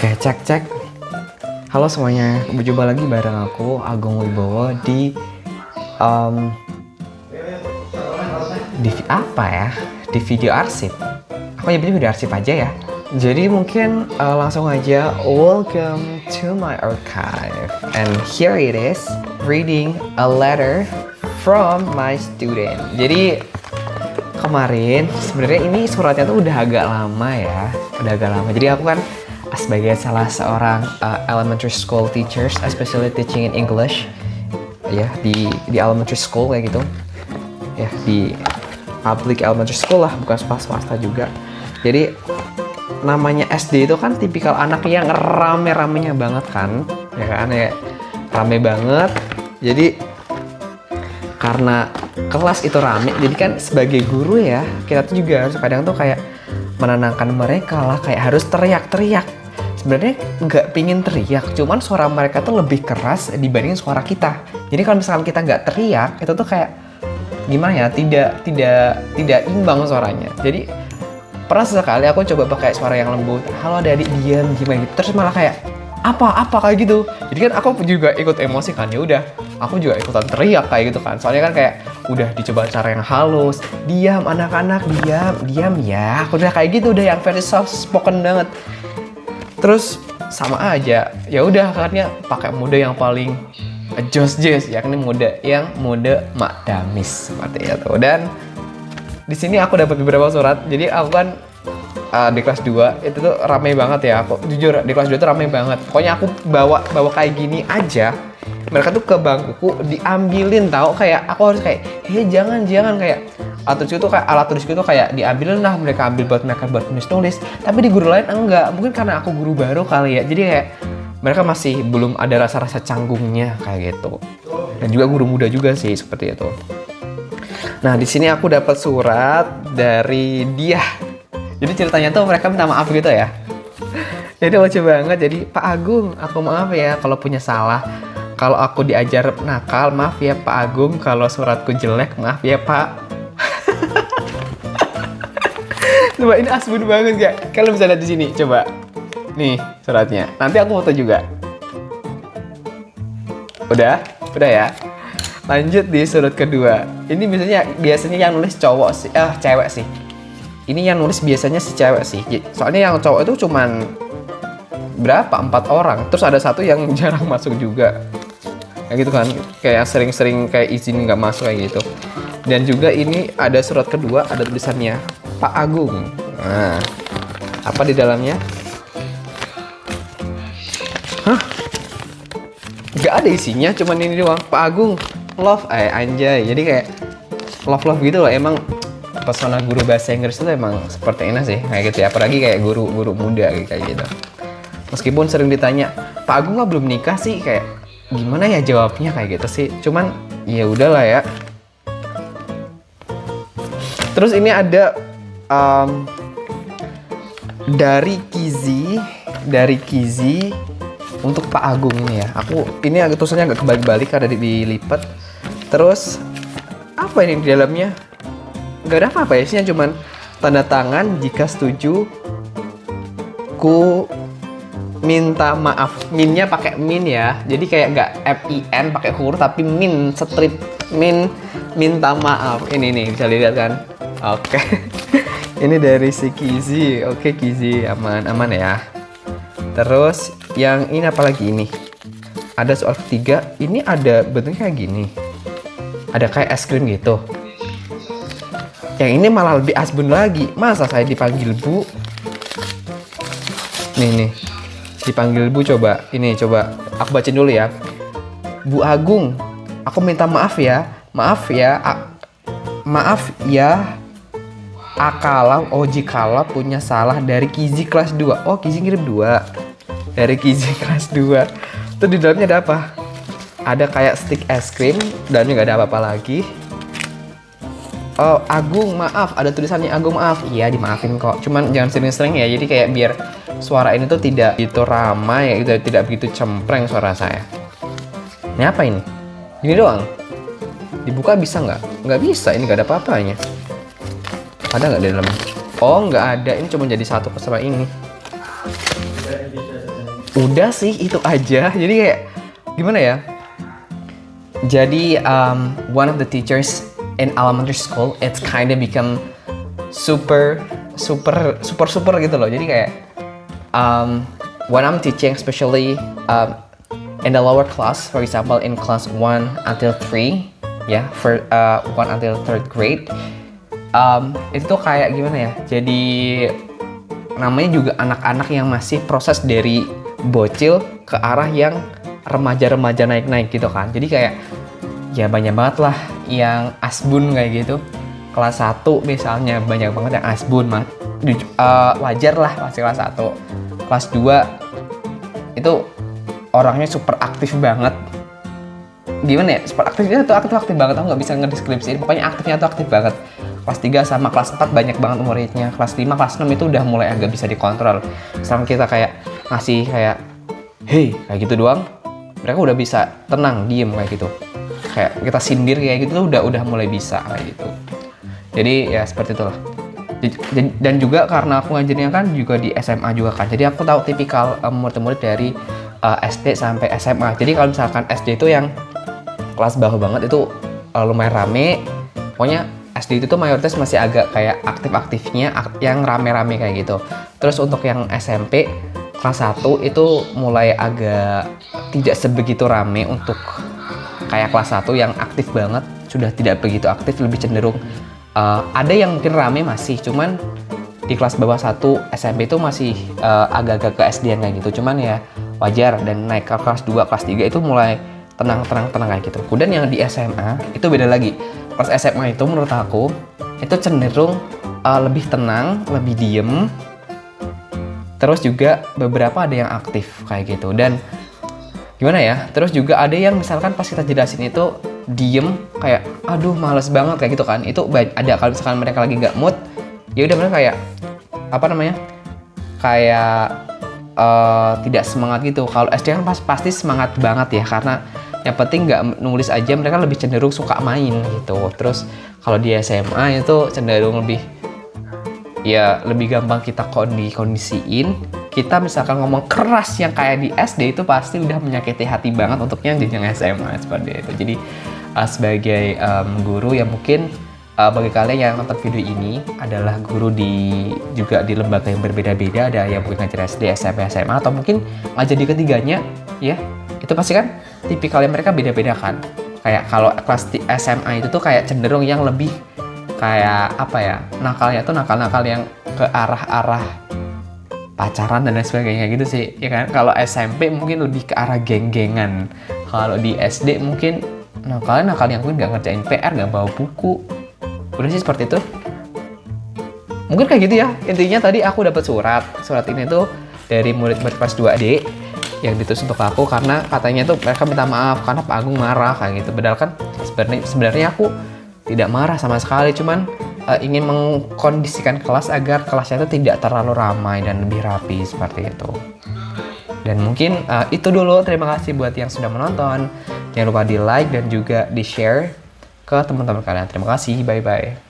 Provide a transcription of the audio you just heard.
Oke, cek cek. Halo semuanya, berjumpa lagi bareng aku Agung Wibowo di apa ya? Di video arsip. Aku nyebutnya video arsip aja ya. Jadi mungkin langsung aja. Welcome to my archive, and here it is, reading a letter from my student. Jadi kemarin sebenarnya ini suratnya tuh udah agak lama ya, Jadi aku kan sebagai salah seorang elementary school teachers, especially teaching in English, ya di elementary school kayak gitu, ya di public elementary school lah, bukan swasta juga. Jadi namanya SD itu kan tipikal anak yang rame-ramenya banget kan, ya kan ya, rame banget. Jadi karena kelas itu rame, jadi kan sebagai guru ya, kita tuh juga harus kadang tuh kayak menenangkan mereka lah, kayak harus teriak-teriak. Sebenarnya nggak pingin teriak, cuman suara mereka tuh lebih keras dibanding suara kita. Jadi kalau misalkan kita nggak teriak, itu tuh kayak gimana ya, tidak imbang suaranya. Jadi pernah sesekali aku coba pakai suara yang lembut, halo adik diam gimana gitu, terus malah kayak apa kayak gitu. Jadi kan aku juga ikut emosi kan, ya udah aku juga ikutan teriak kayak gitu kan. Soalnya kan kayak udah dicoba cara yang halus, diam anak-anak, diam ya. Aku udah kayak gitu, udah yang versi soft spoken banget. Terus sama aja, ya udah akhirnya pakai mode yang paling jos, yakni mode Mak Damis seperti itu. Dan di sini aku dapat beberapa surat. Jadi aku kan di kelas 2 itu tuh ramai banget ya. Aku jujur di kelas 2 tuh ramai banget. Pokoknya aku bawa kayak gini aja. Mereka tuh ke bangkuku diambilin, tahu, kayak aku harus kayak, hei jangan kayak alat tulisku tuh kayak diambilin lah, mereka ambil buat mereka buat nulis. Tapi di guru lain enggak. Mungkin karena aku guru baru kali ya. Jadi kayak mereka masih belum ada rasa-rasa canggungnya kayak gitu. Dan juga guru muda juga sih seperti itu. Nah, di sini aku dapat surat dari dia. Jadi ceritanya tuh mereka minta maaf gitu ya. Jadi lucu banget. Jadi, Pak Agung, aku maaf ya kalau punya salah. Kalau aku diajar nakal, maaf ya Pak Agung. Kalau suratku jelek, maaf ya Pak. Coba ini asbun banget gak? Kalian bisa lihat di sini, coba. Nih suratnya. Nanti aku foto juga. Udah ya. Lanjut di surat kedua. Ini biasanya yang nulis cowok sih, cewek sih. Ini yang nulis biasanya si cewek sih. Soalnya yang cowok itu cuman berapa? 4 orang. Terus ada satu yang jarang masuk juga. Kayak gitu kan. Kayak sering-sering kayak izin nggak masuk kayak gitu. Dan juga ini ada surat kedua, ada tulisannya Pak Agung. Nah, apa di dalamnya? Hah? Nggak ada isinya, cuman ini doang. Pak Agung, love, anjay. Jadi kayak love gitu loh. Emang pesona guru bahasa Inggris itu emang seperti ini sih, kayak gitu ya. Apalagi kayak guru muda kayak gitu. Meskipun sering ditanya, Pak Agung nggak belum nikah sih, kayak gimana ya jawabnya kayak gitu sih. Cuman ya udahlah ya. Terus ini ada dari Kizi untuk Pak Agung ini ya. Ini agak tulisannya agak kebalik-balik karena dilipat. Terus apa ini di dalamnya? Gak ada apa-apa ya, isinya cuman tanda tangan jika setuju, ku minta maaf. Minnya pakai min ya. Jadi kayak nggak FIN pakai huruf tapi min, strip min, minta maaf. Ini nih bisa lihat kan? Oke. Ini dari si Kizi. Oke Kizi, aman ya. Terus yang ini apa lagi ini? Ada soal ketiga. Ini ada bentuknya kayak gini. Ada kayak es krim gitu. Yang ini malah lebih asbun lagi. Masa saya dipanggil Bu? Nih. Dipanggil Bu, coba. Ini coba aku bacain dulu ya. Bu Agung, aku minta maaf ya. Maaf ya. Jikalau punya salah dari Kizi kelas 2. Oh, Kizi ngirim 2. Dari Kizi kelas 2. Terus di dalamnya ada apa? Ada kayak stick es krim, dalamnya nggak ada apa-apa lagi. Oh, Agung maaf, ada tulisannya Agung maaf. Iya, dimaafin kok. Cuman jangan sering-sering ya. Jadi kayak biar suara ini tuh tidak begitu ramai, tidak begitu cempreng suara saya. Ini apa ini? Ini doang. Dibuka bisa nggak? Nggak bisa, ini nggak ada apa-apanya. Ada nggak di dalamnya? Oh, nggak ada. Ini cuma jadi satu sama ini. Udah sih itu aja. Jadi kayak gimana ya? Jadi one of the teachers in elementary school, it's kinda become super gitu loh. Jadi kayak when I'm teaching, especially in the lower class, for example in class 1 until 3, ya, for 1 until 3rd grade, itu tuh kayak gimana ya? Jadi namanya juga anak-anak yang masih proses dari bocil ke arah yang remaja-remaja naik-naik gitu kan. Jadi kayak ya banyak banget lah yang asbun kayak gitu. Kelas 1 misalnya banyak banget yang asbun, wajar lah masih kelas 1. Kelas 2 itu orangnya super aktif banget. Gimana ya? Super aktifnya tuh aktif banget, aku nggak bisa ngedeskripsiin. Pokoknya aktifnya tuh aktif banget. Kelas 3 sama kelas 4 banyak banget muridnya. Kelas 5, kelas 6 itu udah mulai agak bisa dikontrol. Misalnya kita kayak ngasih kayak hey, kayak gitu doang, mereka udah bisa tenang, diem kayak gitu. Kayak kita sindir kayak gitu tuh udah mulai bisa kayak gitu. Jadi ya seperti itulah. Dan juga karena aku ngajarnya kan juga di SMA juga kan. Jadi aku tahu tipikal murid-murid dari SD sampai SMA. Jadi kalau misalkan SD itu yang kelas bawah banget itu lumayan rame. Pokoknya SD itu tuh mayoritas masih agak kayak aktif-aktifnya yang rame-rame kayak gitu. Terus untuk yang SMP kelas 1 itu mulai agak tidak sebegitu rame untuk kayak kelas 1 yang aktif banget, sudah tidak begitu aktif, lebih cenderung ada yang mungkin rame masih, cuman di kelas bawah 1 SMP itu masih agak-agak ke SD-an kayak gitu. Cuman ya wajar, dan naik ke kelas 2, kelas 3 itu mulai tenang kayak gitu. Kemudian yang di SMA itu beda lagi. Kelas SMA itu menurut aku itu cenderung lebih tenang, lebih diem. Terus juga beberapa ada yang aktif kayak gitu. Dan gimana ya? Terus juga ada yang misalkan pas kita jelasin itu diem kayak aduh males banget kayak gitu kan. Itu ada kalau misalkan mereka lagi nggak mood, ya udah mereka kayak apa namanya? Kayak tidak semangat gitu. Kalau SD kan pasti semangat banget ya, karena yang penting nggak nulis aja, mereka lebih cenderung suka main gitu. Terus kalau di SMA itu cenderung lebih gampang kita kondisiin. Kita misalkan ngomong keras yang kayak di SD itu pasti udah menyakiti hati banget untuk yang jenjang SMA seperti itu. Jadi sebagai guru yang mungkin bagi kalian yang nonton video ini adalah guru juga di lembaga yang berbeda-beda, ada yang mungkin ngajar SD, SMP, SMA, atau mungkin ngajar di ketiganya, ya itu pasti kan tipikalnya mereka beda-beda kan. Kayak kalau kelas SMA itu tuh kayak cenderung yang lebih kayak apa ya, nakalnya tuh nakal yang ke arah pacaran dan lain sebagainya gitu sih, ya kan. Kalau SMP mungkin lebih ke arah geng-gengan. Kalau di SD mungkin nakal yang mungkin nggak ngerjain PR, nggak bawa buku. Udah sih seperti itu. Mungkin kayak gitu ya. Intinya tadi aku dapat surat ini tuh dari murid-murid kelas 2D yang ditulis untuk aku, karena katanya tuh mereka minta maaf karena Pak Agung marah kayak gitu. Padahal kan sebenarnya aku tidak marah sama sekali, cuman ingin mengkondisikan kelas agar kelasnya itu tidak terlalu ramai dan lebih rapi seperti itu. Dan mungkin itu dulu. Terima kasih buat yang sudah menonton. Jangan lupa di like dan juga di share ke teman-teman kalian. Terima kasih. Bye bye.